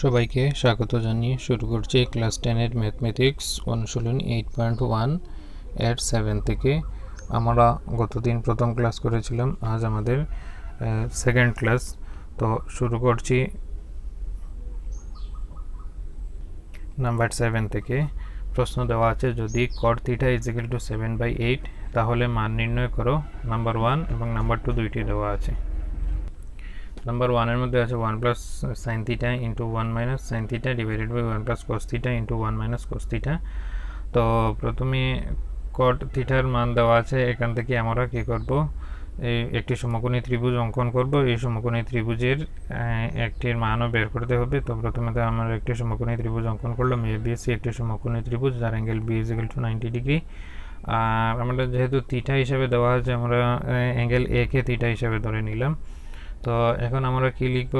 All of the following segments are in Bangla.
সবাইকে স্বাগত জানিয়ে শুরু করছি ক্লাস 10 এর ম্যাথমেটিক্স অনুশীলনী 8.1 এর 7 থেকে। আমরা গতদিন প্রথম ক্লাস করেছিলাম, আজ আমাদের সেকেন্ড ক্লাস। তো শুরু করছি নাম্বার 7 থেকে। প্রশ্ন দেওয়া আছে, যদি cot θ = 7/8 তাহলে মান নির্ণয় করো। নাম্বার 1 এবং নাম্বার 2 দুইটি দেওয়া আছে। নাম্বার 1 এর মধ্যে আছে 1 plus sin θ into 1 minus sin θ divided by 1 plus cos θ into 1 minus cos θ। তো প্রথমে cot θ এর মান দেওয়া আছে, এখান থেকে আমরা কি করব, একটি সমকোণী ত্রিভুজ অঙ্কন করব। এই সমকোণী ত্রিভুজের একটির মানও বের করতে হবে। তো প্রথমে তো আমরা একটি সমকোণী ত্রিভুজ অঙ্কন করলাম, ABC একটি সমকোণী ত্রিভুজ যার অ্যাঙ্গেল B = 90 ডিগ্রি। আর আমরা যেহেতু θ হিসাবে দেওয়া আছে, আমরা অ্যাঙ্গেল A কে θ হিসাবে ধরে নিলাম। তো এখন আমরা কি লিখব,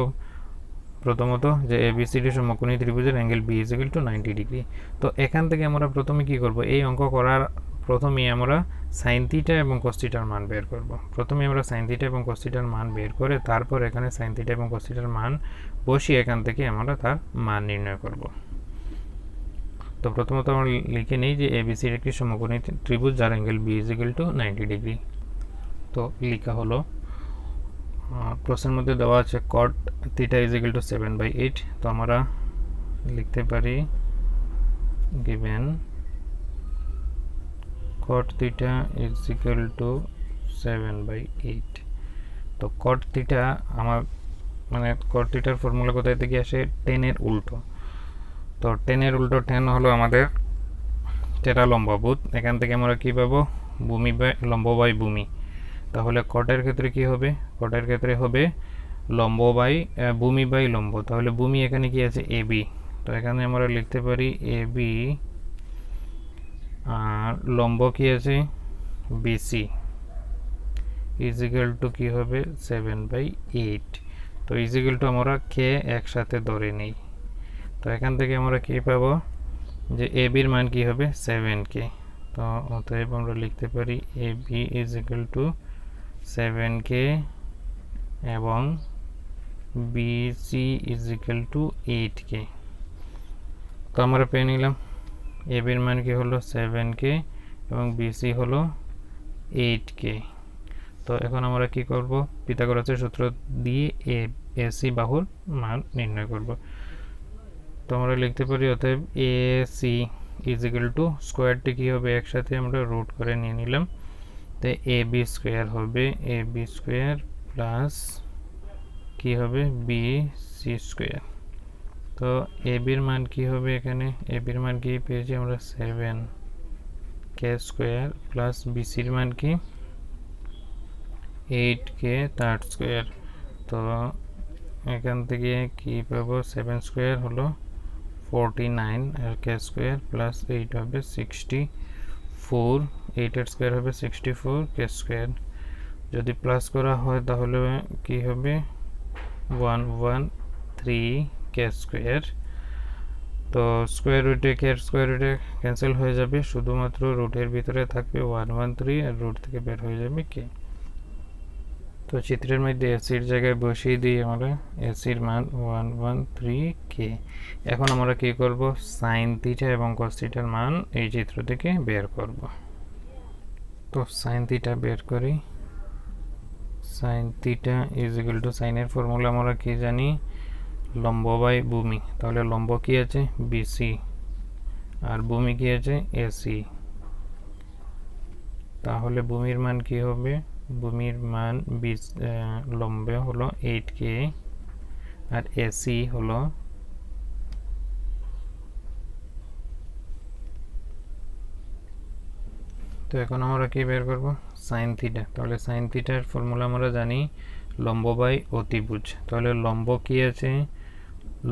প্রথমত যে ABCD সমকোণী ত্রিভুজের অ্যাঙ্গেল B = 90 ডিগ্রি। তো এখান থেকে আমরা প্রথমে কি করব, এই অঙ্ক করার প্রথমেই আমরা sin θ এবং cos θ এর মান বের করব। প্রথমে আমরা sin θ এবং cos θ এর মান বের করে তারপর এখানে sin θ এবং cos θ এর মান বসিয়ে এখান থেকে আমরা তার মান নির্ণয় করব। তো প্রথমত আমরা লিখে নেই যে ABC একটি সমকোণী ত্রিভুজ যার অ্যাঙ্গেল B = 90 ডিগ্রি। তো লেখা হলো, প্রশ্নের মধ্যে দেওয়া আছে cot θ = 7/8। তো আমরা লিখতে পারি given cot θ = 7/8। তো cot θ আমার cot θ এর ফর্মুলা কোথায় থেকে আসে, 10 এর উল্টো। তো 10 এর উল্টো 10 হলো আমাদের টেরা লম্বাভুজ। এখান থেকে আমরা কি পাবো, ভূমি বাই লম্ব বাই ভূমি। তাহলে কটের ক্ষেত্রে কি হবে, কটের ক্ষেত্রে হবে লম্ব বাই ভূমি বাই লম্ব। তাহলে ভূমি এখানে কি আছে, AB। তো এখানে আমরা লিখতে পারি AB, আর লম্ব কি আছে BC = কি হবে 7/8। তো = আমরা কে একসাথে ধরে নেই। তো এখান থেকে আমরা কি পাবো, যে AB এর মান কি হবে 7K। তো অতএব আমরা লিখতে পারি AB = 7K এবং BC = 8K। তো আমরা পেয়ে নিলাম AB এর মান কি হলো 7K এবং BC হলো 8K। তো এখন আমরা কি করব, পিথাগোরাসের সূত্র দিয়ে AC বাহুর মান নির্ণয় করব। তো আমরা লিখতে পারি অতএব AC = স্কয়ারটি কি হবে, একসাথে আমরা রুট করে নিয়ে নিলাম। তো AB স্কয়ার হবে AB স্কয়ার প্লাস কি হবে BC স্কয়ার। তো AB এর মান কি হবে, এখানে AB এর মান কি পেয়েছি আমরা 7K স্কয়ার প্লাস BC এর মান কি 8K তার স্কয়ার। তো এখান থেকে কি পাবো, 7 স্কয়ার হলো 49 আর K স্কয়ার প্লাস 8 হবে 64, 8 এর স্কয়ার হবে 64 K স্কয়ার। যদি প্লাস করা হয় তাহলে কি হবে 113 K স্কয়ার। তো স্কয়ার রুটে K এর স্কয়ার রুটে ক্যান্সেল হয়ে যাবে, শুধুমাত্র রুটের ভিতরে থাকবে 113 আর রুট থেকে বের হয়ে যাবে K। তো চিত্রের মধ্যে AC এর জায়গায় বসিয়ে দিই আমরা AC এর মান 113K। এখন আমরা কি করব, sin θ এবং cos θ এর মান এই চিত্র থেকে বের করব। তো sin θ বের করি, sin θ = sin এর ফর্মুলা আমরা কি জানি, লম্ব বাই ভূমি। তাহলে লম্ব কি আছে BC আর ভূমি কি আছে AC। তাহলে ভূমির মান কি হবে, ভূমির মান লম্বে হলো 8K আর AC হলো তো এখন আমরা কি বের করব, sin θ। তাহলে sin θ এর ফর্মুলা আমরা জানি লম্ব বাই অতিভুজ। তাহলে লম্ব কি আছে,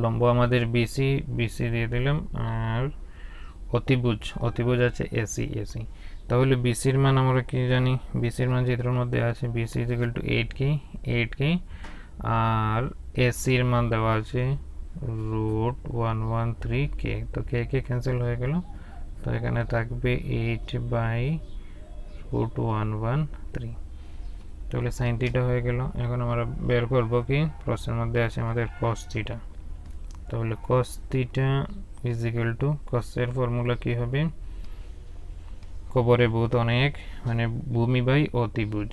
লম্ব আমাদের BC দিয়ে দিলাম, আর অতিভুজ আছে AC। তাহলে BC এর মান আমরা কি জানি, BC এর মান চিত্রের মধ্যে আছে BC = 8K আর AC এর মান দেওয়া আছে √113K। তো K ক্যান্সেল হয়ে গেল, তো এখানে থাকবে 8/√113। তাহলে sin θ হয়ে গেল। এখন আমরা বের করব কি, প্রশ্নের মধ্যে আছে আমাদের cos θ। তাহলে cos theta is equal to cos এর ফর্মুলা কি হবে খবরে বহুত অনেক মানে ভূমি বাই অতিভুজ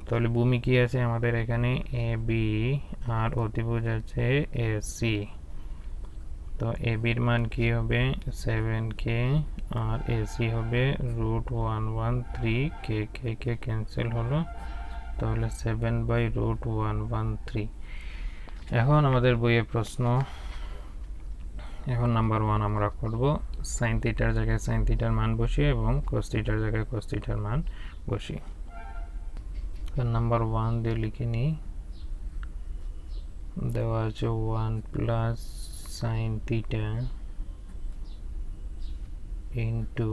তাহলে ভূমি কি আছে আমাদের এখানে এ বি আর অতিভুজ আছে এ সি তো এ বির মান কি হবে 7k আর এ সি হবে √113 কে কে কে ক্যান্সেল হলো তাহলে 7/√113 এখন আমাদের বইয়ে প্রশ্ন এখন নাম্বার 1 আমরা করব sin থিটার জায়গায় sin থিটার মান বসিয়ে এবং cos থিটার জায়গায় cos থিটার মান বসিয়ে তো নাম্বার 1 দিয়ে লিখে নিই দেওয়া আছে 1 plus sin theta into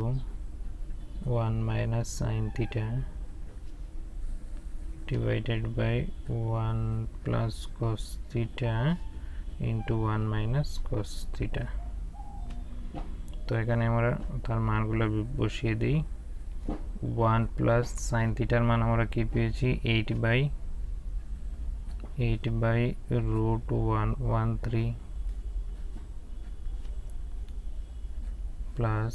1 minus sin theta divided by 1 plus cos theta into 1 minus cos theta তো এখানে আমরা তার মানগুলো বসিয়ে দিই 1 plus sin theta এর মান আমরা কি পেয়েছি 8/√113 plus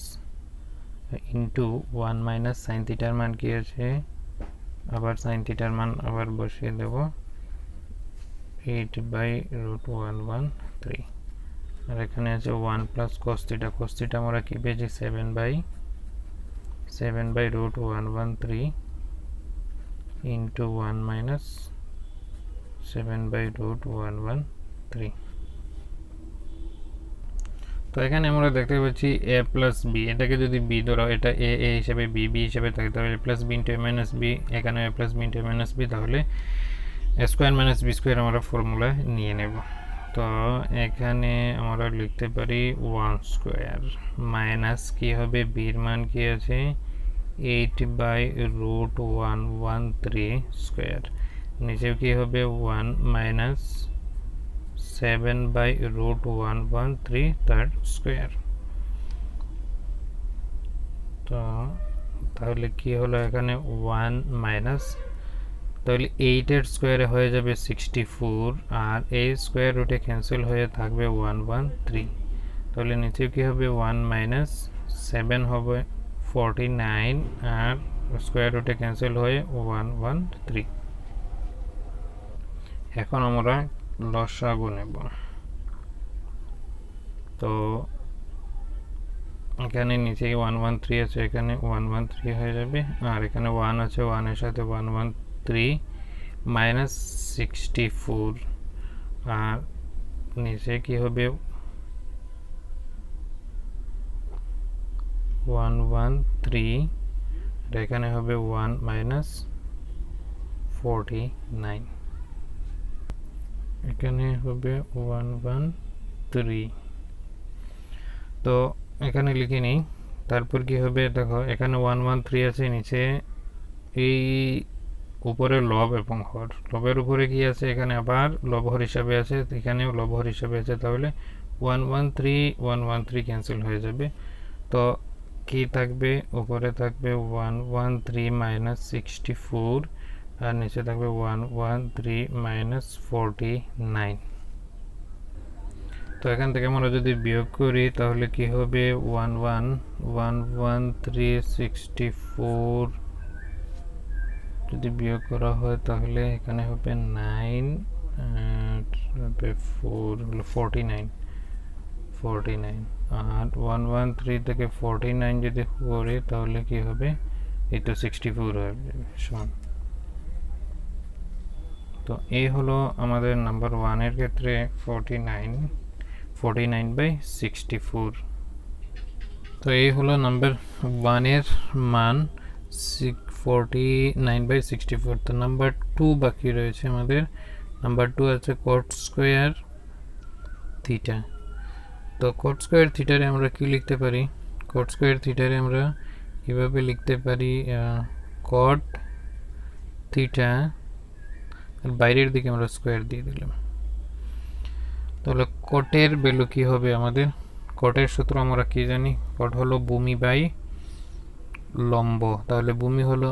into 1 minus sin theta এর মান কি আছে আবার sin theta এর মান আবার বসিয়ে দেব 8/√113 আর এখানে আছে 1 প্লাস cos theta আমরা কি পেয়েছি 7/√113 ইনটু 1 মাইনাস 7/√113 তো এখানে আমরা দেখতে পাচ্ছি a প্লাস b এটাকে যদি b ধরো এটা a হিসেবে b হিসেবে থাকে তাহলে plus b into a minus b এখানে a plus b into a minus b তাহলে a square minus b square আমরা ফর্মুলা নিয়ে নেব তো এখানে আমরা লিখতে পারি 1 স্কয়ার মাইনাস কি হবে b এর মান কি আছে 8/√113 স্কয়ার নিচেও কি হবে 1 মাইনাস 7/√113 তার স্কয়ার তো তাহলে কি হলো এখানে 1 মাইনাস তাহলে 8 এর স্কয়ারে হয়ে যাবে 64 আর এই স্কয়ার রুটে ক্যান্সেল হয়ে থাকবে 113 তাহলে নিচে কি হবে 1 মাইনাস 7 হবে 49 আর স্কয়ার রুটে ক্যান্সেল হয়ে 113 এখন আমরা লসাগু নেব তো এখানে নিচে 113 আছে এখানে 113 হয়ে যাবে আর এখানে 1 আছে 1 এর সাথে 113 মাইনাস 64 আর নিচে কি হবে 113 আর এখানে হবে 1 মাইনাস 49 এখানে হবে 113 তো এখানে লিখে নিই তারপর কি হবে দেখো এখানে 113 আছে নিচে এই উপরে লব এবং হর লবের উপরে কি আছে এখানে আবার লব হর হিসাবে আছে এখানেও লব হর হিসাবে আছে তাহলে 113 ক্যান্সেল হয়ে যাবে তো কি থাকবে উপরে থাকবে 113 মাইনাস 64 আর নিচে থাকবে 113 মাইনাস 49 তো এখান থেকে আমরা যদি বিয়োগ করি তাহলে কি হবে 11364 যদি বিয়োগ করা হয় তাহলে এখানে হবে 9 আর হবে 4 হলো 49 আর 113 থেকে 49 যদি করি তাহলে কি হবে এই তো 64 হয়ে যাবে সমান তো এই হলো আমাদের নাম্বার 1 এর ক্ষেত্রে 49/64 তো এই হলো নাম্বার 1 এর মান 49/64 তো নাম্বার 2 বাকি রয়েছে আমাদের নাম্বার 2 আছে cot স্কয়ার থিটা তো cot স্কয়ার থিটারে আমরা কি লিখতে পারি cot স্কয়ার থিটারে আমরা কিভাবে লিখতে পারি cot থিটা আর বাইরের দিকে আমরা স্কয়ার দিয়ে দিলাম তাহলে কটের ভ্যালু কি হবে আমাদের কটের সূত্র আমরা কি জানি কট হলো ভূমি বাই লম্ব তাহলে ভূমি হলো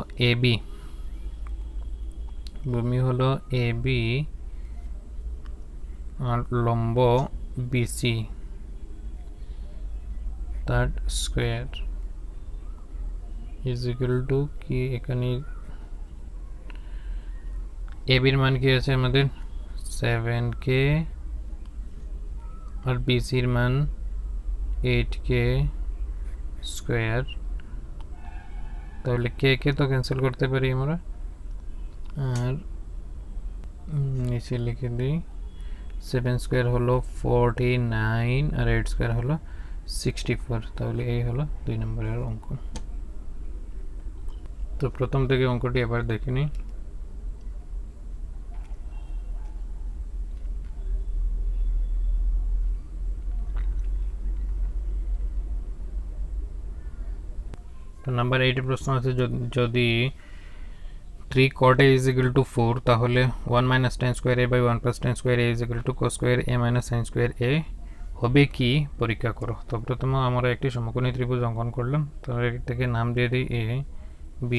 AB আর লম্ব বিসি তার স্কোয়ার ইজ ইকুয়াল টু কি, এখানে এবির মান কি আছে আমাদের 7k আর বিসির মান 8k স্কোয়ার। তাহলে কে কে তো ক্যান্সেল করতে পারি আমরা, আর নিচে লিখে দিই 7 স্কোয়ার হলো 49 আর 8 স্কোয়ার হলো 64। তাহলে এই হলো 2 নম্বরের অঙ্ক। তো প্রথম থেকে অঙ্কটি এবার দেখে নিই। তো নাম্বার 8 এর প্রশ্ন আছে, যদি 3 cot a is equal to 4 তাহলে 1 minus tan square a by 1 plus tan square a is equal to cos square a minus sin square a হবে কি পরীক্ষা করো। তো প্রথমে আমরা একটি সমকোণী ত্রিভুজ অঙ্কন করলাম, তো এর থেকে নাম দিয়ে দিই a b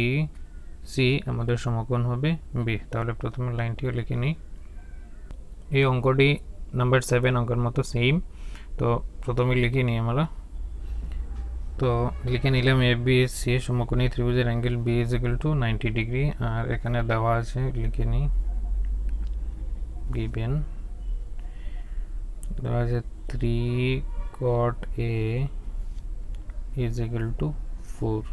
c, আমাদের সমকোণ হবে b। তাহলে প্রথমে লাইনটিও লিখে নিই। এই অঙ্কটি নাম্বার 7 অঙ্কের মতো সেম। তো প্রথমে লিখে নিই আমরা। তো লিখে নিলাম এ বি সি সমকোণী ত্রিভুজের angle B is equal to 90 degree. আর এখানে দেওয়া আছে, লিখে নিই, গিভেন দেওয়া আছে 3 cot a is equal two 4।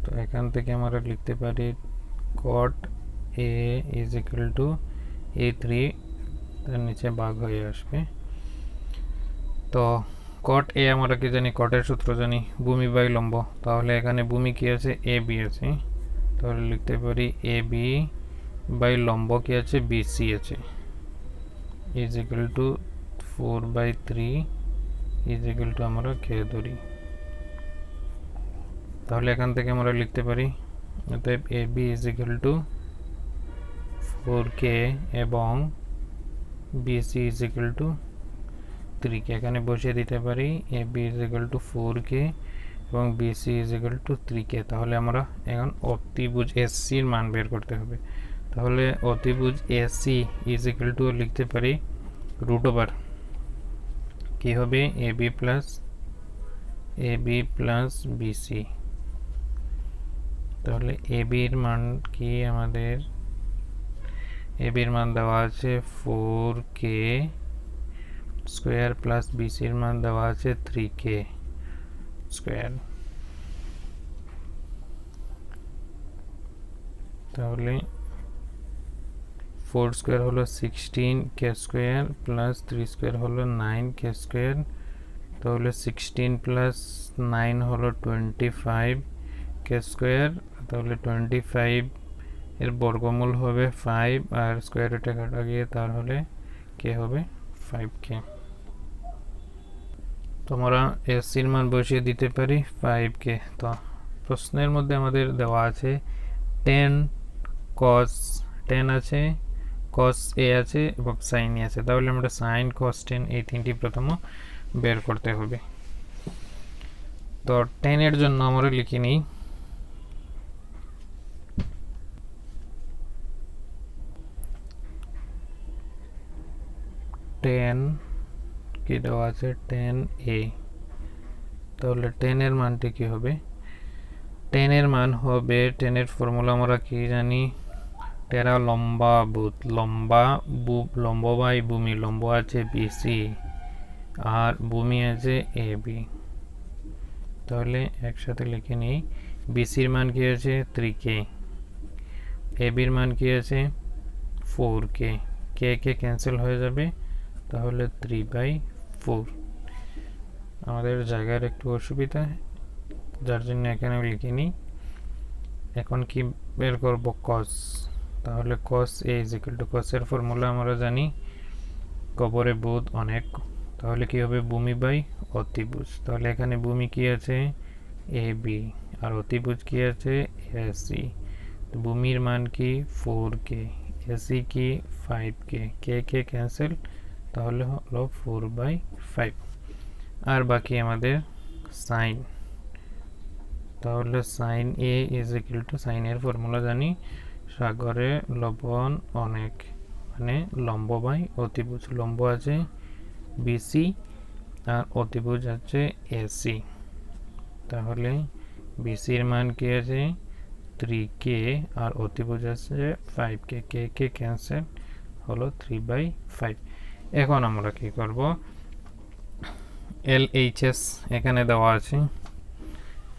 তো এখান থেকে আমরা লিখতে পারি cot a is equal two a3, তার নিচে ভাগ হয়ে আসবে। তো cot a আমরা কি জানি, কটের সূত্র জানি, ভূমি বাই লম্ব। তাহলে এখানে ভূমি কি আছে, এ বি আছে, তাহলে লিখতে পারি এ বি বাই লম্ব কি আছে, বিসি আছে, is equal two 4/3 is equal to আমরা কে ধরি। তাহলে এখান থেকে আমরা লিখতে পারি অতএব A B is equal to 4k এবং BC is equal two 3k। এখানে বসিয়ে দিতে পারি A B is equal to 4k এবং BC is equal two 3k। তাহলে আমরা এখন অতিভুজ এসির মান বের করতে হবে। তাহলে অতিভুজ এসি ইজ ইকুয়াল টু লিখতে পারি রুট ওভার কি হবে, এ বি প্লাস বিসি। তাহলে এ বির মান কি, আমাদের এ বির মান দেওয়া আছে 4k স্কোয়ার প্লাস বিসির মান দেওয়া আছে 3k স্কোয়ার। তাহলে 4 স্কোয়ার হলো 16k স্কোয়ার প্লাস 3 স্কোয়ার হলো 9k স্কোয়ার। তাহলে 16 প্লাস 9 হলো 25k স্কোয়ার। তাহলে 25 এর বর্গমূল হবে 5 আর স্কোয়ার রুটে কাটা গিয়ে তার হলে কে হবে 5k। তোমরা এসির মান বসিয়ে দিতে পারি 5k। তো প্রশ্নের মধ্যে আমাদের দেওয়া আছে tan cos, tan আছে, cos a আছে এবং sin a আছে। তাহলে আমরা sin cos tan এই তিনটি প্রথম বের করতে হবে। তো tan এর জন্য আমরা লিখে নিই tan কি দেওয়া আছে, tan a। তাহলে tan এর মানটি কি হবে, tan এর মান হবে, tan এর ফর্মুলা আমরা কি জানি, টেরা লম্বা বুত, লম্ব বাই ভূমি, লম্ব আছে বিসি আর ভূমি আছে এ বি। তাহলে একসাথে লিখে নিই, বিসির মান কি আছে 3k, এ বির মান কি আছে 4k, কে কে ক্যান্সেল হয়ে যাবে, তাহলে 3/4। আমাদের জায়গার একটু অসুবিধা, যার জন্য এখানে লিখে নিই। এখন কি বের করব, cos। তাহলে cos a is equal to, cos এর ফর্মুলা আমরা জানি, কবরে বুধ অনেক। তাহলে কি হবে, ভূমি বাই অতিভুজ। তাহলে এখানে ভূমি কি আছে এ বি আর অতিভুজ কি আছে এসি। ভূমির মান কি 4k, এসি কি 5k, কে কে ক্যান্সেল, তাহলে হলো 4/5। আর বাকি আমাদের সাইন। তাহলে sine A is equal to, sine এর ফর্মুলা জানি, সাগরে লবণ অনেক, মানে লম্ব বাই অতিভুজ। লম্ব আছে বিসি আর অতিভুজ আছে এসি। তাহলে বিসির মান কি আছে 3k আর অতিভুজ আছে 5k, কে ক্যান্সেল হলো 3/5। এখন আমরা কি করব, LHS এখানে দেওয়া আছে,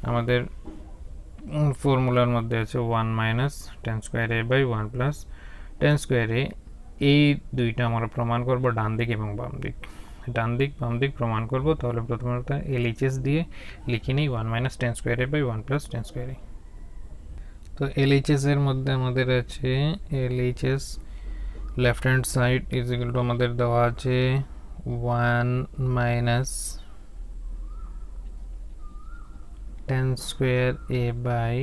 আমাদের ফর্মুলার মধ্যে আছে 1 minus tan square A by 1 plus tan square A. এই দুইটা আমরা প্রমাণ করব ডান দিক এবং বাম দিক, ডান দিক বাম দিক প্রমাণ করব। তাহলে প্রথমত LHS দিয়ে লিখে নিই 1 minus tan square A by 1 plus tan square A. তো LHS এর মধ্যে আমাদের আছে LHS left hand side is equal to আমাদের দেওয়া আছে 1 minus tan square A by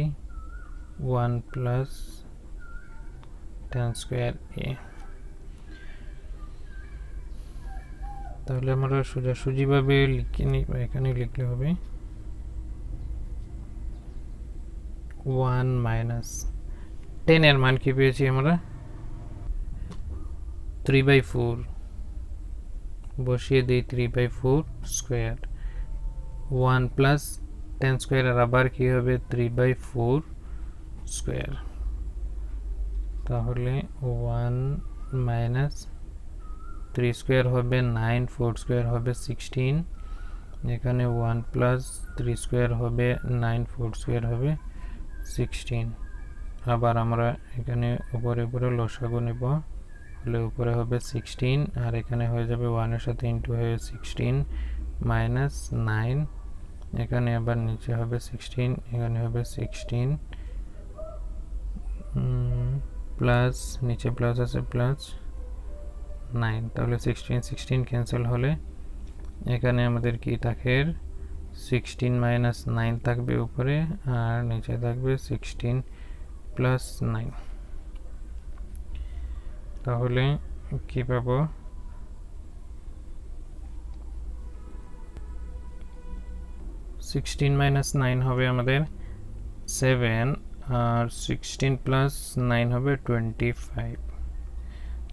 1 plus tan square A. তাহলে আমরা সোজাসুজিভাবে লিখে নিই, এখানে লিখলে হবে 1 মাইনাস 10 এর মান কি পেয়েছি আমরা 3/4, বসিয়ে দিই 3/4 স্কোয়ার, 1 প্লাস টেন স্কোয়ার আর আবার কি হবে 3/4 স্কোয়ার। তাহলে 1 মাইনাস 3 স্কোয়ার হবে 9, 4 স্কোয়ার হবে 16, এখানে 1 প্লাস 3 স্কোয়ার হবে 9, 4 স্কোয়ার হবে 16। আবার আমরা এখানে উপরে লসাগু নেব, হলে উপরে হবে 16 আর এখানে হয়ে যাবে 1 এর সাথে ইন্টু হয়ে 16 মাইনাস 9, এখানে আবার নিচে হবে 16, এখানে হবে 16 প্লাস নিচে প্লাস আছে প্লাস 9। তাহলে 16 ক্যান্সেল হলে এখানে আমাদের কি থাকে 16 মাইনাস 9 থাকবে উপরে আর নিচে থাকবে 16 প্লাস 9। তাহলে কি পাবো 16 মাইনাস 9 হবে আমাদের 7 আর 16 প্লাস 9 হবে 25।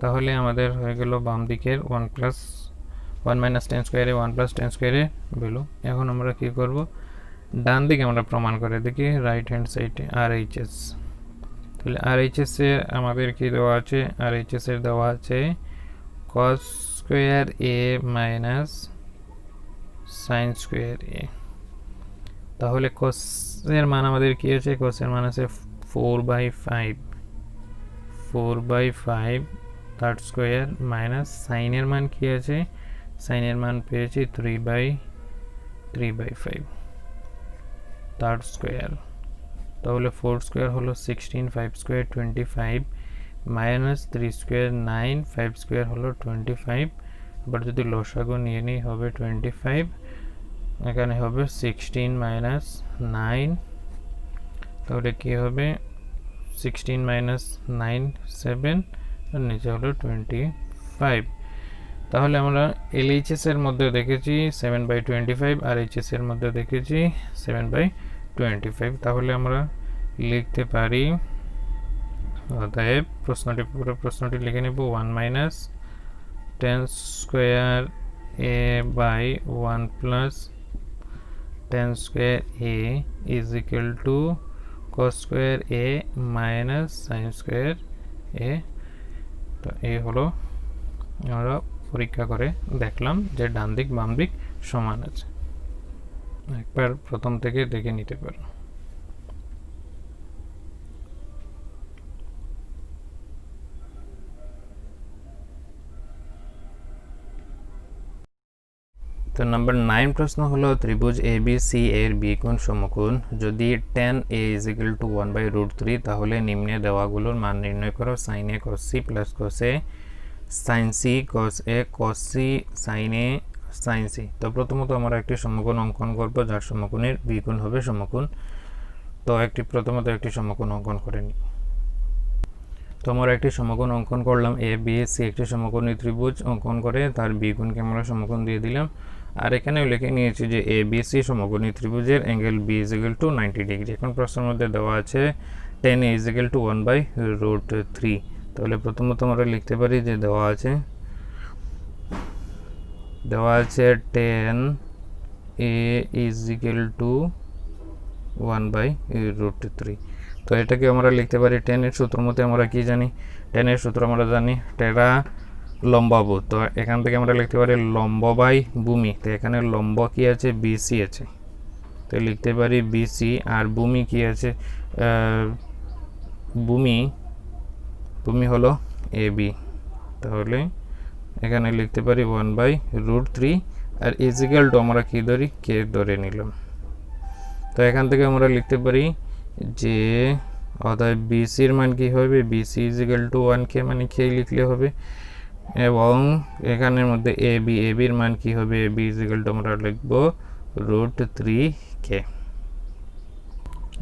তাহলে আমাদের হয়ে গেল বাম দিকের 1 প্লাস 1 মাইনাস টেন স্কোয়ারে 1 প্লাস টেন স্কোয়ারে ভ্যালু। এখন আমরা কি করব, ডান দিকে আমরা প্রমাণ করে দেখি রাইট হ্যান্ড সাইডে RHS। তাহলে RHS এর আমাদের কি দেওয়া আছে, RHS এর দেওয়া আছে cos square a minus sine square a। তাহলে cos এর মান আমাদের কি আছে, cos এর মান আছে 4/5 থার্ড স্কোয়ার মাইনাস সাইনের মান কি আছে, সাইনের মান পেয়েছি 3/5 থার্ড স্কোয়ার। তাহলে 4 স্কোয়ার হলো 16, 5 স্কোয়ার 25 মাইনাস 3 স্কোয়ার 9, 5 স্কোয়ার হলো 25। আবার যদি লসাগু নিয়ে নিই হবে 25, এখানে হবে 16 মাইনাস 9, তাহলে কি হবে 16 মাইনাস 9 7 আর নিচে হলো 25। তাহলে আমরা LHS এর মধ্যে দেখেছি 7/25 আর HS এর মধ্যে দেখেছি 7/25। তাহলে আমরা লিখতে পারি, অতএব পুরো প্রশ্নটি লিখে নেব 1 minus tan square a by 1 plus tan square a is equal to cos square a minus sine square a। তো এই হলো আমরা পরীক্ষা করে দেখলাম যে ডান দিক বাম দিক সমান আছে। একবার প্রথম থেকে দেখে নিতে পারো। তো নাম্বার 9 প্রশ্ন হলো ত্রিভুজ ABC এর বিকোণ সমকোণ যদি tan a is equal to 1/√3 তাহলে নিম্নে দেওয়াগুলোর মান নির্ণয় করো। sin a cos c plus cos a sin c cos a cos c sin a sin c। তো প্রথমত আমরা একটি সমকোণ অঙ্কন করব যার সমকোণের বিকোণ হবে সমকোণ। তো প্রথমত একটি সমকোণ অঙ্কন করে নিই। তো আমরা একটি সমকোণ অঙ্কন করলাম, a b c একটি সমকোণী ত্রিভুজ অঙ্কন করে তার বিকোণকে আমরা সমকোণ দিয়ে দিলাম। আর এখানেও লিখে নিয়েছি যে ABC সমকোণী ত্রিভুজের angle B is equal to 90 degree. এখন প্রশ্নের মধ্যে দেওয়া আছে tan A is equal to 1/√3। তাহলে প্রথমত আমরা লিখতে পারি যে দেওয়া আছে দেওয়া আছে 10 a ইজ ইকুয়াল টু 1/√3। তো এটাকে আমরা লিখতে পারি 10 এর সূত্র মতে আমরা কি জানি, 10 এর সূত্র আমরা জানি টেরা লম্বাবু। তো এখান থেকে আমরা লিখতে পারি লম্ব বাই ভূমি। তো এখানে লম্ব কি আছে, বিসি আছে, তো লিখতে পারি বিসি। আর ভূমি কি আছে, ভূমি হলো এবি। তাহলে এখানে লিখতে পারি 1/√3 আর ইজিক্যাল টু আমরা কি ধরি, কে ধরে নিলাম। তো এখান থেকে আমরা লিখতে পারি যে অতএব বিসির মান কি হবে, বিসি ইজিক্যাল টু 1k, মানে কে লিখলে হবে। এবং এখানের মধ্যে এবির মান কি হবে, এবি ইজিক্যাল টু আমরা লিখব √3k।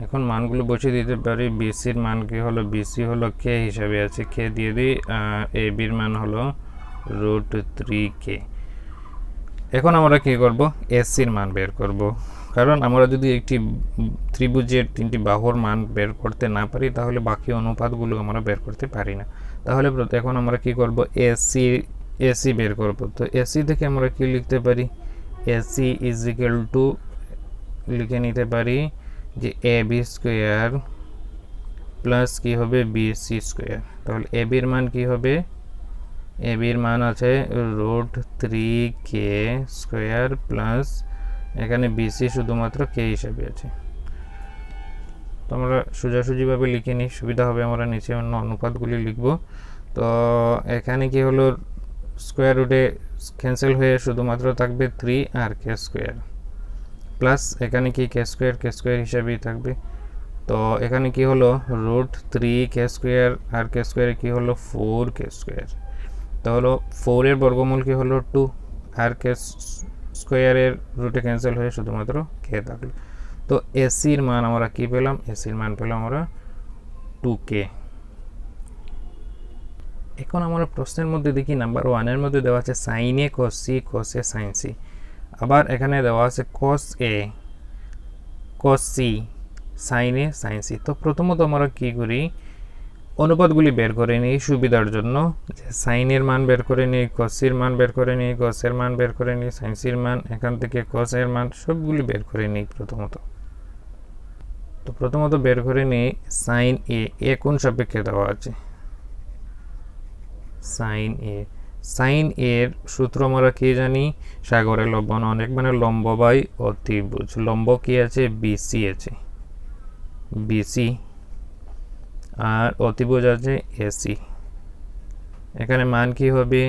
এখন মানগুলো বসিয়ে দিতে পারি। বিসির মান কি হলো, বিসি হলো কে হিসাবে আছে, কে দিয়ে দিই। এবির মান হলো √3k। এখন আমরা কি করব, এসির মান বের করব। কারণ আমরা যদি একটি ত্রিভুজের তিনটি বাহুর মান বের করতে না পারি তাহলে বাকি অনুপাতগুলো আমরা বের করতে পারি না। তাহলে এখন আমরা কি করব, এসি বের করব। তো এসি থেকে আমরা কি লিখতে পারি, এসি ইজ ইকুয়াল টু লিখে নিতে পারি যে এবি স্কোয়ার প্লাস কি হবে, বিসি স্কোয়ার। তাহলে এবির মান কি হবে, এবির মান আছে √3k স্কোয়ার প্লাস এখানে বিসি শুধুমাত্র কে হিসাবে আছে। তো আমরা সোজাসুজিভাবে লিখে নিই, সুবিধা হবে। আমরা নিচে অন্য অনুপাতগুলি লিখব। তো এখানে কি হলো, স্কোয়ার রুটে ক্যান্সেল হয়ে শুধুমাত্র থাকবে 3 আর কে স্কোয়ার প্লাস এখানে কি কে স্কোয়ার হিসাবেই থাকবে। তো এখানে কি হলো √3k স্কোয়ার আর কে স্কোয়ারে কি হলো 4k স্কোয়ার। তো হলো 4 এর বর্গমূল কি হলো 2 আর কে স্কোয়ারের রুটে ক্যান্সেল হয়ে শুধুমাত্র কে থাকলো। তো এসির মান আমরা কি পেলাম, এসির মান পেলাম আমরা 2k। এখন আমরা প্রশ্নের মধ্যে দেখি নাম্বার 1 এর মধ্যে দেওয়া আছে sin a cos c cos a sin c। আবার এখানে দেওয়া আছে cos a cos c sin a sin c। তো প্রথমত আমরা কি করি, অনুপাতগুলি বের করে নিই সুবিধার জন্য। যে সাইন এর মান বের করে নিই, cos এর মান বের করে নিই, cos এর মান বের করে নিই, sin এর মান, এখান থেকে cos এর মান সবগুলি বের করে নিই প্রথমত। তো প্রথমত বের করে নিই sin a কোন সাপেক্ষে দেওয়া আছে, sin এর সূত্র আমরা কি জানি, সাগরের লবণ অনেক, মানে লম্ব বাই অতিভুজ। লম্ব কি আছে, বিসি আছে, বিসি, আর অতিভুজ আছে এসি। এখানে মান কি হবে,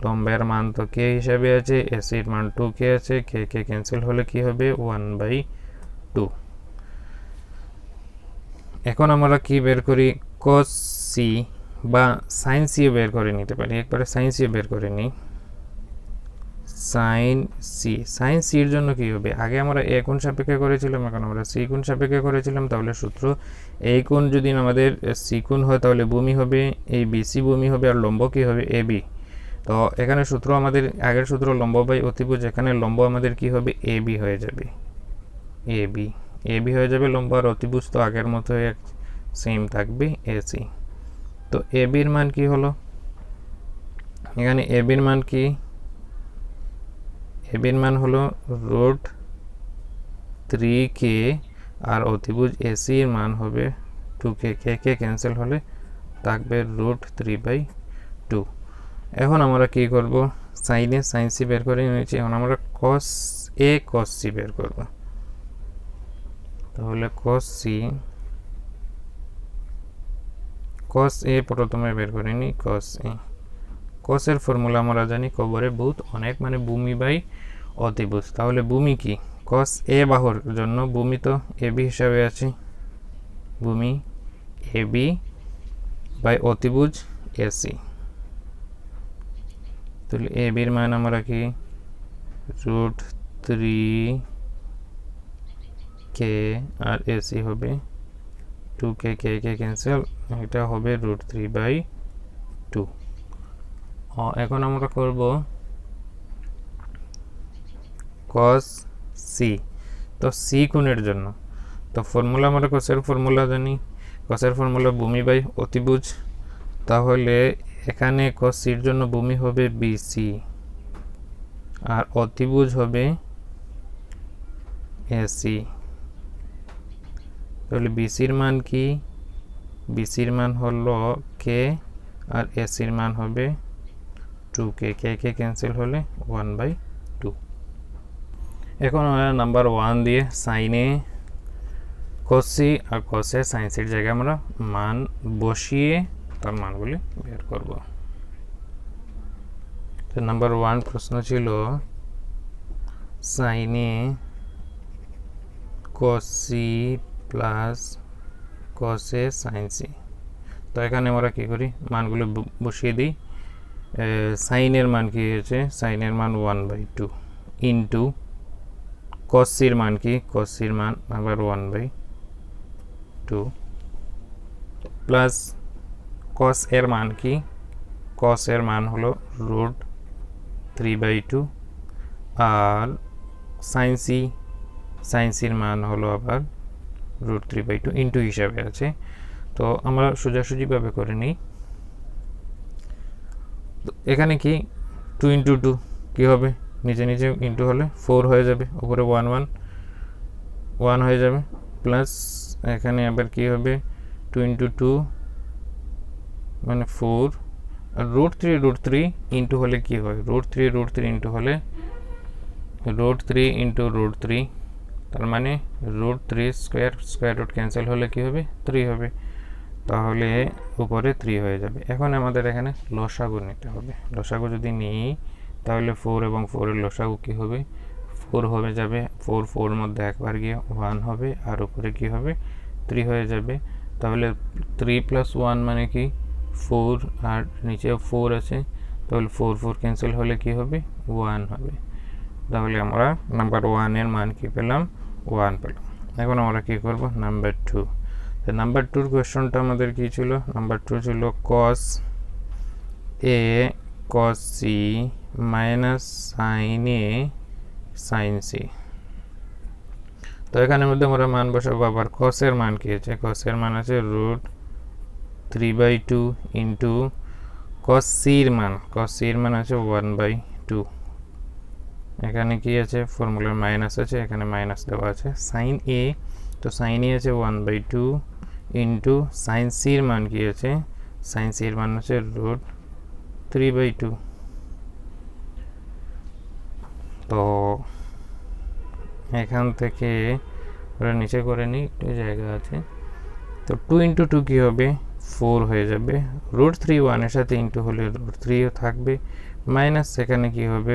লম্বের মান তো কে হিসাবে আছে, এসির মান 2k আছে, কে ক্যান্সেল হলে কি হবে 1/2। এখন আমরা কি বের করি, cos c বা sin c বের করে নিতে পারি। একবারে sin c বের করে নিই। sin c এর জন্য কি হবে, আগে আমরা a কোণ সাপেক্ষে করেছিলাম, এখন আমরা c কোণ সাপেক্ষে করেছিলাম। তাহলে সূত্র a কোণ যদি আমাদের c কোণ হয় তাহলে ভূমি হবে এই bc ভূমি হবে, আর লম্ব কি হবে ab। তো এখানে সূত্র আমাদের আগের সূত্র লম্ব বাই অতিভুজ, এখানে লম্ব আমাদের কি হবে ab হয়ে যাবে, ab হয়ে যাবে লম্ব, আর অতিভুজ তো আগের মতো সেম থাকবে ac। তো ab এর মান কি হলো, এখানে ab এর মান কি, ab এর মান হলো √3k আর অতিভুজ ac এর মান হবে 2k, কে ক্যান্সেল হলে থাকবে √3/2। এখন আমরা কি করব, sin c বের করে নিয়েছি, এখন আমরা cos a cos c বের করব। তাহলে cos a প্রথমে বের করে নিই, cos এর ফর্মুলা আমরা জানি কবরে বহুত অনেক, মানে ভূমি বাই অতিভুজ। তাহলে ভূমি কি, cos a বাহুর জন্য ভূমি তো ab হিসাবে আছে, ভূমি ab বাই অতিভুজ ac। তাহলে ab এর মান আমরা কি √3k আর ac হবে 2k, কে ক্যান্সেল, এটা হবে √3/2। এখন আমরা করব cos c। তো c কোণের জন্য তো ফর্মুলা আমরা cos-এর ফর্মুলা জানি, cos-এর ফর্মুলা ভূমি বাই অতিভুজ। তাহলে এখানে cos c এর জন্য ভূমি হবে bc আর অতিভুজ হবে এসি। তাহলে বিসির মান কি? বিসির মান হলো কে আর এসির মান হবে 2k। কে ক্যান্সেল হলে 1/2। এখন আমরা নাম্বার 1 দিয়ে সাইনে কসি আর কসে সাইন্সের জায়গায় আমরা মান বসিয়ে তার মানগুলি বের করব। তো নাম্বার 1 প্রশ্ন ছিল সাইনে কসি প্লাস কসে সাইনসি। তো এখানে আমরা কি করি, মানগুলো বসিয়ে দিই। সাইনের মান কি হয়েছে? সাইনের মান 1/2 ইন্টু কসির মান কি? কসির মান আবার 1/2 প্লাস কস এর মান কি? কস এর মান হলো √3/2 আর সাইনসির মান হলো আবার √3/2 ইন্টু হিসাবে আছে। তো আমরা সোজাসুজিভাবে করে নিই। এখানে কি 2 × 2 কী হবে? নিচে নিচে ইন্টু হলে 4 হয়ে যাবে, উপরে 1 হয়ে যাবে, প্লাস এখানে আবার কি হবে 2 × 2 মানে 4 আর √3 ইন্টু হলে কি হয়? √3 ইন্টু হলে √3 ইন্টু √3, তার মানে √3 স্কোয়ার রুট ক্যান্সেল হলে কি হবে? 3 হবে। তাহলে উপরে 3 হয়ে যাবে। এখন আমাদের এখানে লসাগু নিতে হবে। লসাগু যদি নিই তাহলে 4 এবং 4 এর লসাগু কি হবে? 4 হয়ে যাবে। 4 মধ্যে একবার গিয়ে 1 হবে আর উপরে কি হবে? 3 হয়ে যাবে। তাহলে 3 + 1 মানে কি? 4 আর নিচে 4 আছে, তাহলে 4 ক্যান্সেল হলে কি হবে? 1 হবে। তাহলে আমরা নাম্বার 1 এর মান কি পেলাম? 1 পেলাম। এখন আমরা কি করব? নাম্বার 2। তো নাম্বার 2 কোয়েশ্চনটা আমাদের কি ছিল? নাম্বার 2 ছিল cos a cos c minus sin a sin c। তো এখানের মধ্যে আমরা মান বসাবো। আবার cos এর মান কি আছে? cos এর মান আছে √3/2 ইন্টু cos c এর মান আছে 1/2। এখানে কি আছে? ফর্মুলার মাইনাস আছে, এখানে মাইনাস দেওয়া আছে। sin a, তো sin a আছে 1/2 ইন্টু sin c এর মান কি আছে? sin c এর মান হচ্ছে √3/2। তো এখান থেকে ওরা নিচে করে নিই, একটু জায়গা আছে। তো 2 × 2 কী হবে? 4 হয়ে যাবে। √3 1 এর সাথে ইন্টু হলে √3ও থাকবে, মাইনাস সেখানে কি হবে?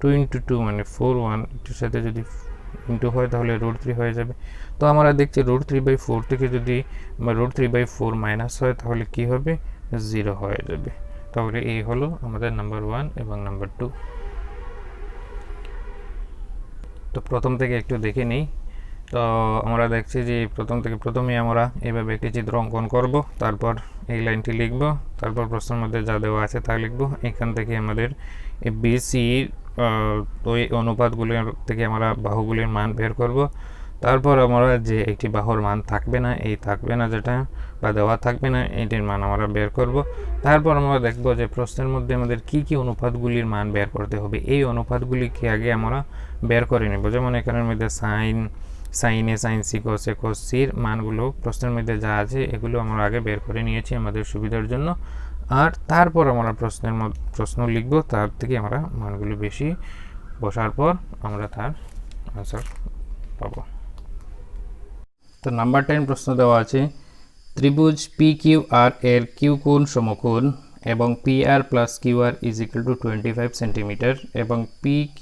2 × 2 মানে 4, 1 এর সাথে যদি ইন্টু হয় তাহলে √3 হয়ে যাবে। তো আমরা দেখছি √3/4 থেকে যদি √3/4 মাইনাস হয় তাহলে কি হবে? 0 হয়ে যাবে। তাহলে এই হলো আমাদের নাম্বার 1 এবং নাম্বার 2। তো প্রথম থেকে একটু দেখে নিই। তো আমরা দেখছি যে প্রথমে আমরা এইভাবে একটি চিত্র অঙ্কন করব, তারপর এই লাইনটি লিখব, তারপর প্রশ্নের মধ্যে যা দেওয়া আছে তা লিখব। এখান থেকে আমাদের বিসির ওই অনুপাতগুলির থেকে আমরা বাহুগুলির মান বের করব। তারপর আমরা যে একটি বাহুর মান থাকবে না যেটা বা দেওয়া থাকবে না এটির মান আমরা বের করব। তারপর আমরা দেখব যে প্রশ্নের মধ্যে আমাদের কি কি অনুপাতগুলির মান বের করতে হবে। এই অনুপাতগুলিকে আগে আমরা বের করে নেব। যেমন এখানের মধ্যে সাইন এ সাইন সি cos সির মানগুলো প্রশ্নের মধ্যে যা আছে এগুলো আমরা আগে বের করে নিয়েছি আমাদের সুবিধার জন্য। আর তারপর আমরা প্রশ্ন লিখব, তার থেকে আমরা মানগুলো বেশি বসার পর আমরা তার আনসার পাবো। তো নাম্বার 10 প্রশ্ন দেওয়া আছে ত্রিভুজ PQR এর কিউ কোণ সমকোণ এবং PR + QR = 25 সেন্টিমিটার এবং PQ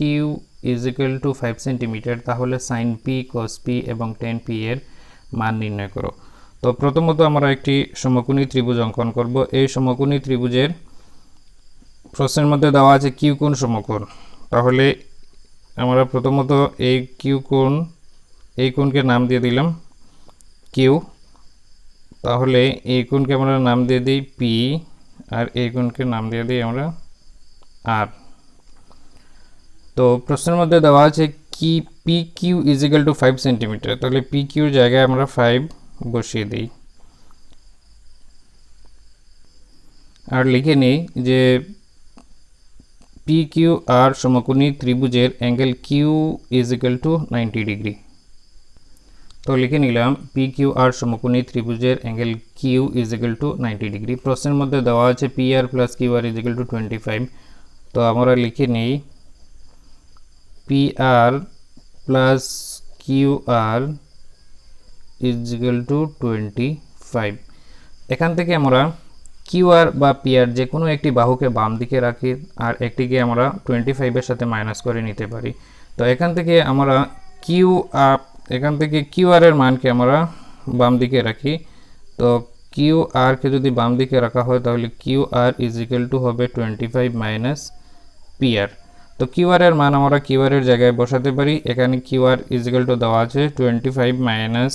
= 5 সেন্টিমিটার, তাহলে sin P cos P এবং tan P এর মান নির্ণয় করো। তো প্রথমত আমরা একটি সমকোণী ত্রিভুজ অঙ্কন করব। এই সমকোণী ত্রিভুজের প্রশ্নের মধ্যে দেওয়া আছে কিউ কোণ সমকোণ। তাহলে আমরা প্রথমত এই কোণকে নাম দিয়ে দিলাম কিউ। তাহলে এই কোণকে আমরা নাম দিয়ে দিই পি আর এই কোণকে নাম দিয়ে দিই আমরা আর। তো প্রশ্নের মধ্যে দেওয়া আছে কি PQ = 5 সেন্টিমিটার, তাহলে PQ এর জায়গায় আমরা 5 বসিয়ে দিই আর লিখে নিই যে P পি কিউ আর সমকোণী ত্রিভুজের angle Q is equal to 90 degree. তো লিখে নিলাম পি কিউ আর সমকোণী ত্রিভুজের angle Q is equal to 90 degree. প্রশ্নের মধ্যে দেওয়া আছে P R plus Q R is equal to 25। তো আমরা লিখে নিই P R plus Q R is equal to 25। এখান থেকে আমরা কিউ আর বা পি আর যে কোনো একটি বাহুকে বাম দিকে রাখি আর একটিকে আমরা 25-এর সাথে মাইনাস করে নিতে পারি। তো এখান থেকে আমরা কিউ আর এর মানকে আমরা বাম দিকে রাখি। তো কিউ আর কে যদি বাম দিকে রাখা হয় তাহলে Q R is equal to হবে 25 মাইনাস পি আর। তো কিউ আর এর মান আমরা কিউ আর এর জায়গায় বসাতে পারি। এখানে Q R is equal to দেওয়া আছে 25 মাইনাস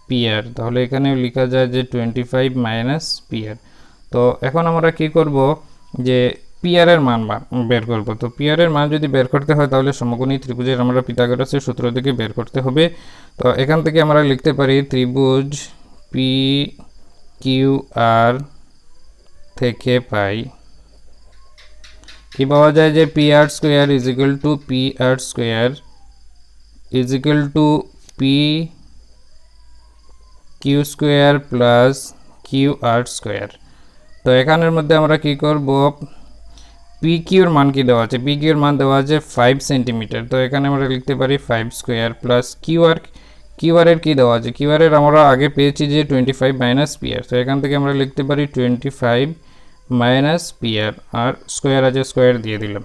পি আর, তাহলে এখানেও লেখা যায় যে 25 মাইনাস পি আর। তো এখন আমরা কি করব যে পি আর এর মান বের করব। তো পি আর এর মান যদি বের করতে হয় তাহলে সমকোণী ত্রিভুজের আমরা পিথাগোরাসের সূত্র থেকে বের করতে হবে। তো এখান থেকে আমরা লিখতে পারি ত্রিভুজ পি কিউ আর থেকে পাই কি পাওয়া যায় যে P R square is equal to P R square is equal to P Q square plus Q R square. তো এখানের মধ্যে আমরা কি করব পি কিউর মান কি দেওয়া আছে, পি কিউর মান দেওয়া আছে 5 সেন্টিমিটার। তো এখানে আমরা লিখতে পারি 5 স্কোয়ার প্লাস কিউ আর এর কি দেওয়া আছে, কিউ আর এর আমরা আগে পেয়েছি যে 25 মাইনাস পি আর। তো এখান থেকে আমরা লিখতে পারি 25 মাইনাস পি আর স্কোয়ার আছে স্কোয়ার দিয়ে দিলাম।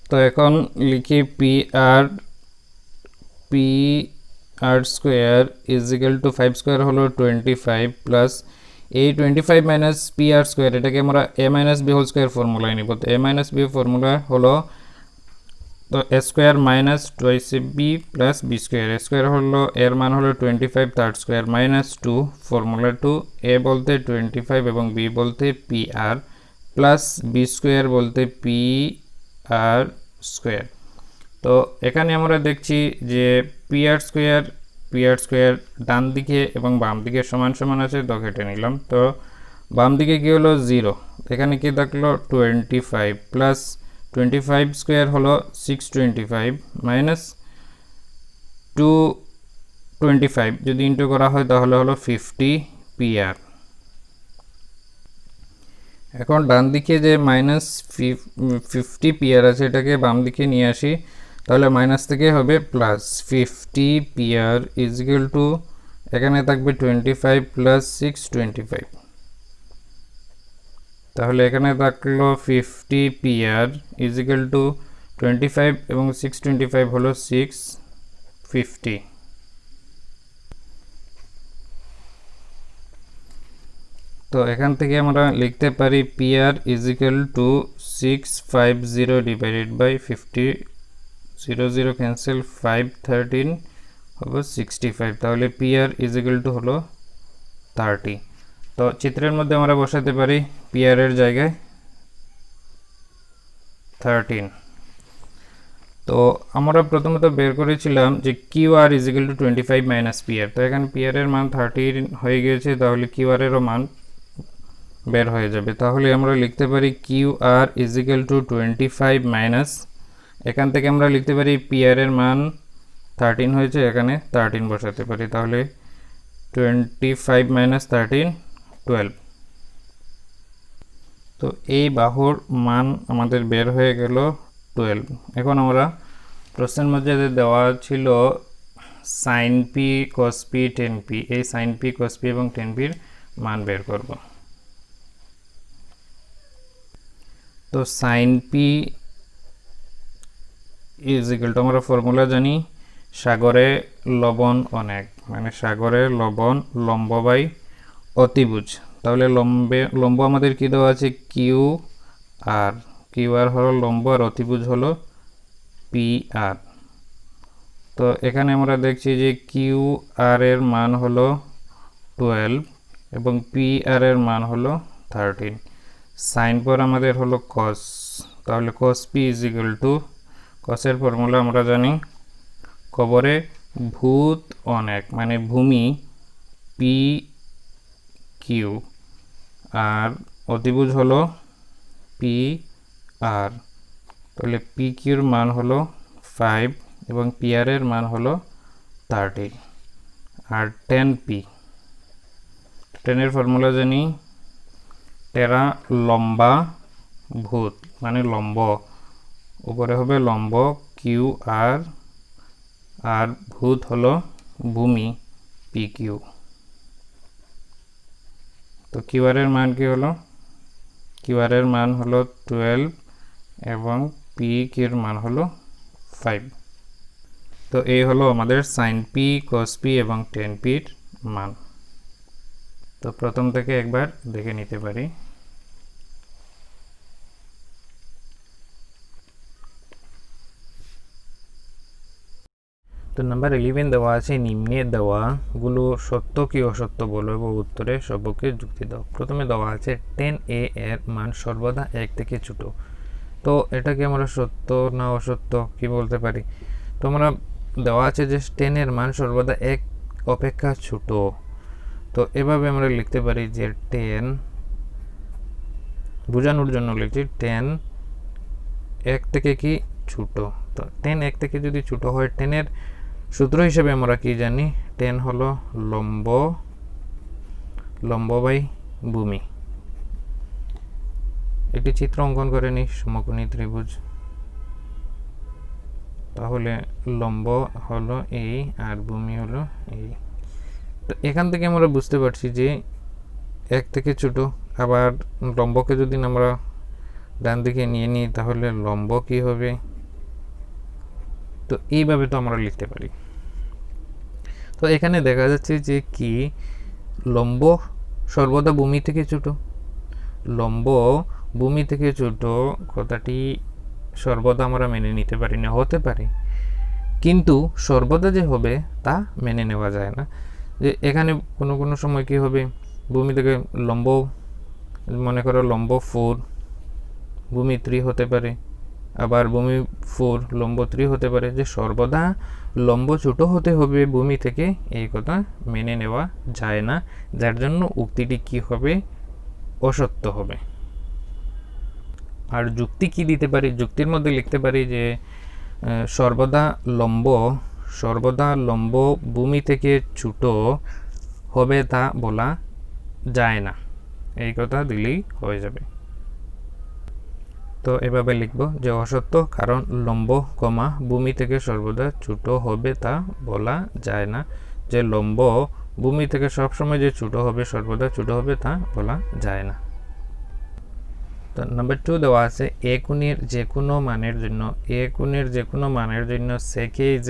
তো এখন লিখি P R square is equal to 5 square হলো 25 প্লাস এই 25 মাইনাস পি আর স্কোয়ার, এটাকে আমরা A minus B whole square ফর্মুলায় নিব। তো এ মাইনাস বি ফর্মুলা হলো তো A square minus twice B plus B square. A square হলো এর মান হলো 25 তার স্কোয়ার মাইনাস 2 ফর্মুলা 2, এ বলতে 25 এবং বি বলতে P R plus B square বলতে পি আর স্কোয়ার। তো এখানে আমরা দেখছি যে পি আর স্কোয়ার ডান দিকে এবং বাম দিকে সমান সমান আছে, তো কেটে নিলাম। তো বাম দিকে কি হলো 0, এখানে কি থাকলো 25 প্লাস 25 স্কোয়ার হলো 625 মাইনাস 225 যদি ইন্টু করা হয় তাহলে হলো 50 পি আর। এখন ডান দিকে যে মাইনাস 50 পি আর আছে এটাকে বাম দিকে নিয়ে আসি, তাহলে মাইনাস থেকে হবে plus 50 P R is equal to এখানে থাকবে 25 প্লাস 625। তাহলে এখানে থাকলো 50 P R is equal to 25 এবং 625 হলো 650। তো এখান থেকে আমরা লিখতে পারি P R is equal to 650 divided by 50, 0 cancel, 5 13 হবে 65। তাহলে P R is equal to হলো 30। তো চিত্রের মধ্যে আমরা বসাতে পারি পি আর এর জায়গায় 13। তো আমরা প্রথমত বের করেছিলাম যে Q R is equal to 25 minus P R. তো এখানে পি আর এর মান 30 হয়ে গিয়েছে, তাহলে কিউ আর এরও মান বের হয়ে যাবে। তাহলে আমরা লিখতে পারি Q R is equal to 25 মাইনাস, এখান থেকে আমরা লিখতে পারি পি আর এর মান 13 হয়েছে, এখানে 13 বসাতে পারি। তাহলে 25 মাইনাস 13 12। তো এই বাহুর মান আমাদের বের হয়ে গেল 12। এখন আমরা প্রশ্নের মধ্যে দেওয়া ছিল sine P cos P tan P, এই সাইন পি কস পি এবং টেন পির মান বের করব। তো sine P is equal to আমরা ফর্মুলা জানি সাগরে লবণ অনেক, মানে সাগরে লবণ লম্ব বাই অতিভুজ। তাহলে লম্ব আমাদের কি দেওয়া আছে কিউ আর হলো লম্ব আর অতিভুজ হলো পি আর। তো এখানে আমরা দেখছি যে কিউ আর এর মান হলো 12 এবং পি আর এর মান হলো 13। সাইন পর আমাদের হলো কস, তাহলে cos P is equal to কসের ফর্মুলা আমরা জানি কবরে ভূত অনেক, মানে ভূমি পি কিউ আর অতিভুজ হলো পি আর, তাহলে পি কিউর মান হলো 5 এবং পি আর এর মান হলো 30 আর 10p 10 এর ফর্মুলা জানি টেরা লম্বা ভূত মানে লম্ব, উপরে হবে লম্ব কিউ আর, আর ভূত হলো ভূমি পি কিউ। তো কিউ আর এর মান কি হলো, কিউ আর এর মান হলো 12 এবং পি কিউর মান হলো 5। তো এই হলো আমাদের সাইন পি, কস পি এবং টেন পির মান। তো প্রথম থেকে একবার দেখে নিতে পারি। তো নাম্বার 11 দেওয়া আছে, নিম্নে দেওয়াগুলো সত্য কি অসত্য বলো এবং উত্তরে সবকে যুক্তি দাও। প্রথমে দেওয়া আছে 10a এর মান সর্বদা 1 থেকে ছোট। তো এটা কি আমরা সত্য না অসত্য কি বলতে পারি? তো আমরা দেওয়া আছে যে 10 এর মান সর্বদা 1 অপেক্ষা ছোট। তো এভাবে আমরা লিখতে পারি যে 10 বোঝানোর জন্য লিখছি 10 1 থেকে কি ছোট। তো 10 1 থেকে যদি ছোট হয়, 10 এর সূত্র হিসেবে আমরা কি জানি, 10 হলো লম্ব বাই ভূমি। একটি চিত্র অঙ্কন করে নিই, সমকোণী ত্রিভুজ। তাহলে লম্ব হলো এই আর ভূমি হলো এই। তো এখান থেকে আমরা বুঝতে পারছি যে 1 থেকে ছোট। আবার লম্বকে যদি আমরা ডান দিকে নিয়ে নিই তাহলে লম্ব কি হবে, তো এইভাবে তো আমরা লিখতে পারি। তো এখানে দেখা যাচ্ছে যে কি লম্ব সর্বদা ভূমি থেকে ছোট, লম্ব ভূমি থেকে ছোট কথাটি সর্বদা আমরা মেনে নিতে পারি না, হতে পারে কিন্তু সর্বদা যে হবে তা মেনে নেওয়া যায় না। যে এখানে কোনো কোনো সময় কি হবে, ভূমি থেকে লম্ব, মনে করো লম্ব 4 ভূমি 3 হতে পারে, আবার ভূমি 4 লম্ব 3 হতে পারে। যে সর্বদা লম্ব ছোট হতে হবে ভূমি থেকে, এই কথা মেনে নেওয়া যায় না, যার জন্য উক্তিটি কি হবে, অসত্য হবে। আর যুক্তি কি দিতে পারি, যুক্তির মধ্যে লিখতে পারি যে সর্বদা লম্ব ভূমি থেকে ছোট হবে তা বলা যায় না, এই কথা দিলেই হয়ে যাবে। তো এভাবে লিখব যে অসত্য, কারণ লম্ব ভূমি থেকে সর্বদা ছোট হবে তা বলা যায় না, যে লম্ব ভূমি থেকে সবসময় যে ছোট হবে, সর্বদা ছোট হবে তা বলা যায় না। তো নাম্বার 2 দেওয়া আছে a কোণের যে কোনো মানের জন্য sec a =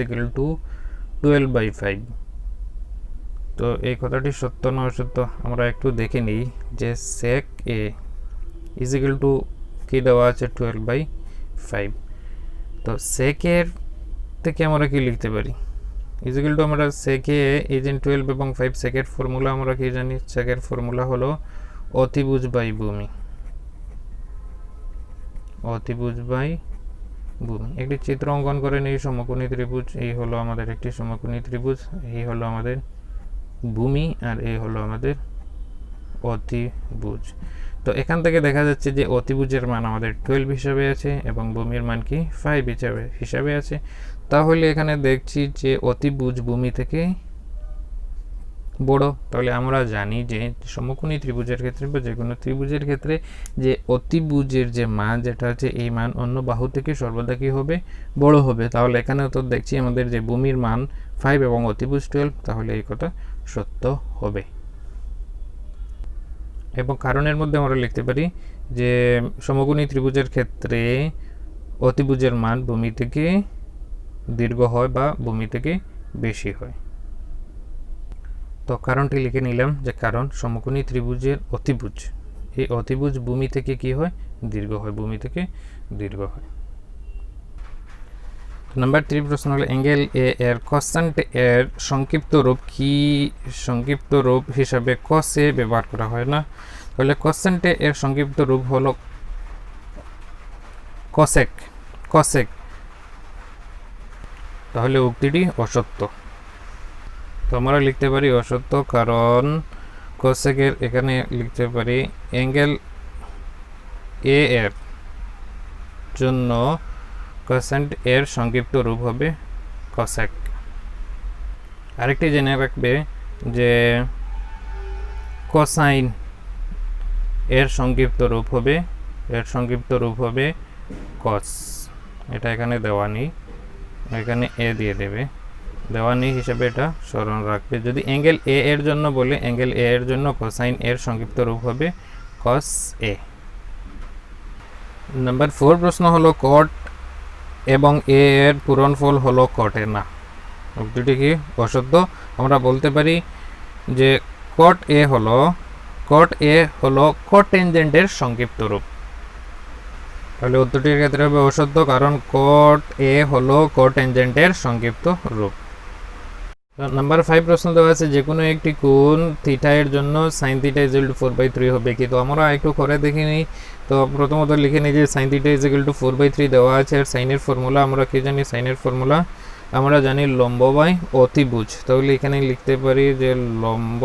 12/5। তো এই কথাটি সত্য না অসত্য আমরা একটু দেখে নিই। যে sec a = কি দেওয়া আছে 12/5। তো sec এর থেকে আমরা কি লিখতে পারি, আমরা sec a 12 এবং 5, sec এর ফর্মুলা আমরা কি জানি, sec এর ফর্মুলা হলো অতিভুজ বাই ভূমি, অতিভুজ বাই ভূমি। একটি চিত্র অঙ্কন করে নিই, সমকোণী ত্রিভুজ। এই হলো আমাদের একটি সমকোণী ত্রিভুজ, এই হলো আমাদের ভূমি আর এই হলো আমাদের অতিভুজ। তো এখান থেকে দেখা যাচ্ছে যে অতিভুজের মান আমাদের 12 হিসাবে আছে এবং ভূমির মান কি 5 হিসাবে আছে। তাহলে এখানে দেখছি যে অতিভুজ ভূমি থেকে বড়। তাহলে আমরা জানি যে সমকোণী ত্রিভুজের ক্ষেত্রে বা যে কোনো ত্রিভুজের ক্ষেত্রে যে অতিভুজের যে মান যেটা আছে, এই মান অন্য বাহু থেকে সর্বদা কি হবে, বড় হবে। তাহলে এখানে তো দেখছি আমাদের যে ভূমির মান 5 এবং অতিভুজ 12, তাহলে এই কথা সত্য হবে। এবং কারণের মধ্যে আমরা লিখতে পারি যে সমকোণী ত্রিভুজের ক্ষেত্রে অতিভুজের মান ভূমি থেকে দীর্ঘ হয় বা ভূমি থেকে বেশি হয়। তো কারণটি লিখে নিলাম, যে কারণ সমকোণী ত্রিভুজের অতিভুজ, এই অতিভুজ ভূমি থেকে কি হয়, দীর্ঘ হয়, ভূমি থেকে দীর্ঘ হয়। নাম্বার 3 প্রশ্ন হলো অ্যাঙ্গেল এ এর কোসাইন এর সংক্ষিপ্ত রূপ কি, সংক্ষিপ্ত রূপ হিসাবে cos a ব্যবহার করা হয় না। তাহলে কোসাইন এর সংক্ষিপ্ত রূপ হলো cosec। তাহলে উক্তিটি অসত্য। তো আমরা লিখতে পারি অসত্য, কারণ cosec এর এখানে লিখতে পারি অ্যাঙ্গেল এ এর জন্য কোসেন্ট এর সংক্ষিপ্ত রূপ হবে কোসেক। আরেকটি জেনে রাখবে যে কোসাইন এর সংক্ষিপ্ত রূপ হবে কস। এটা এখানে দেওয়া নেই, এখানে এ দিয়ে দেবে, দেওয়া নেই হিসেবে এটা স্মরণ রাখবে। যদি অ্যাঙ্গেল এ এর জন্য বলে, অ্যাঙ্গেল এ এর জন্য কোসাইন এর সংক্ষিপ্ত রূপ হবে কস এ। নাম্বার 4 প্রশ্ন হলো কট এবং এ এর পূরণফল হলো কটে না। উক্তিটি কি অসত্য? আমরা বলতে পারি যে কট এ হলো কোট্যানজেন্টের সংক্ষিপ্ত রূপ। তাহলে উত্তরটির ক্ষেত্রে হবে অসত্য, কারণ কট এ হলো কোট্যানজেন্টের সংক্ষিপ্ত রূপ। নাম্বার 5 প্রশ্ন দেওয়া আছে যে কোনো একটি কোণ থিটা এর জন্য sin θ = 4/3 হবে কি? তো আমরা একটু করে দেখে নিই। তো প্রথমত লিখে নিই যে sin θ = 4/3 দেওয়া আছে। আর সাইনের ফর্মুলা আমরা কি জানি? সাইনের ফর্মুলা আমরা জানি লম্ব বাই অতিভুজ। তাহলে এখানে লিখতে পারি যে লম্ব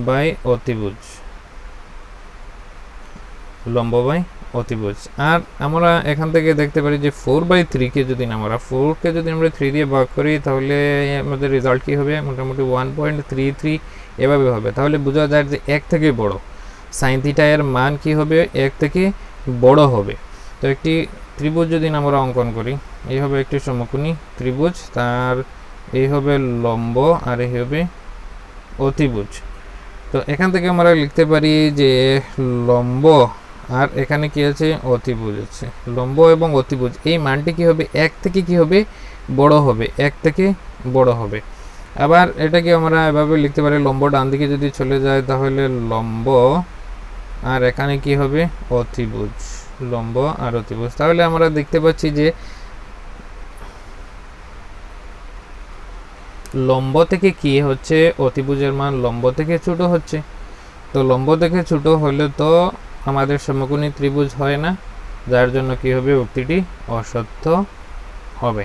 বাই অতিভুজ। আর আমরা এখান থেকে দেখতে পারি যে 4/3 কে যদি আমরা 4 কে যদি আমরা 3 দিয়ে ভাগ করি তাহলে আমাদের রেজাল্ট কি হবে? মোটামুটি 1.33 এভাবে হবে। তাহলে বোঝা যায় যে 1 থেকে বড় sin θ এর মান কি হবে? 1 থেকে বড় হবে। তো একটি ত্রিভুজ যদি আমরা অঙ্কন করি, এই হবে একটি সমকোণী ত্রিভুজ, তার এই হবে লম্ব আর এই হবে অতিভুজ। তো এখান থেকে আমরা লিখতে পারি যে লম্ব আর এখানে কি আছে? অতিভুজ আছে। লম্ব এবং অতিভুজ এই মানটি কি হবে? 1 থেকে কি হবে? বড় হবে, 1 থেকে বড় হবে। আবার এটাকে আমরা এভাবে লিখতে পারি, লম্ব ডান দিকে যদি চলে যায় তাহলে লম্ব আর এখানে কি হবে? অতিভুজ, লম্ব আর অতিভুজ। তাহলে আমরা দেখতে পাচ্ছি যে লম্ব থেকে কি হচ্ছে? অতিভুজের মান লম্ব থেকে ছোট হচ্ছে। তো লম্ব থেকে ছোট হলে তো আমাদের সমকোণী ত্রিভুজ হয় না, যার জন্য কি হবে? উক্তিটি অসত্য হবে।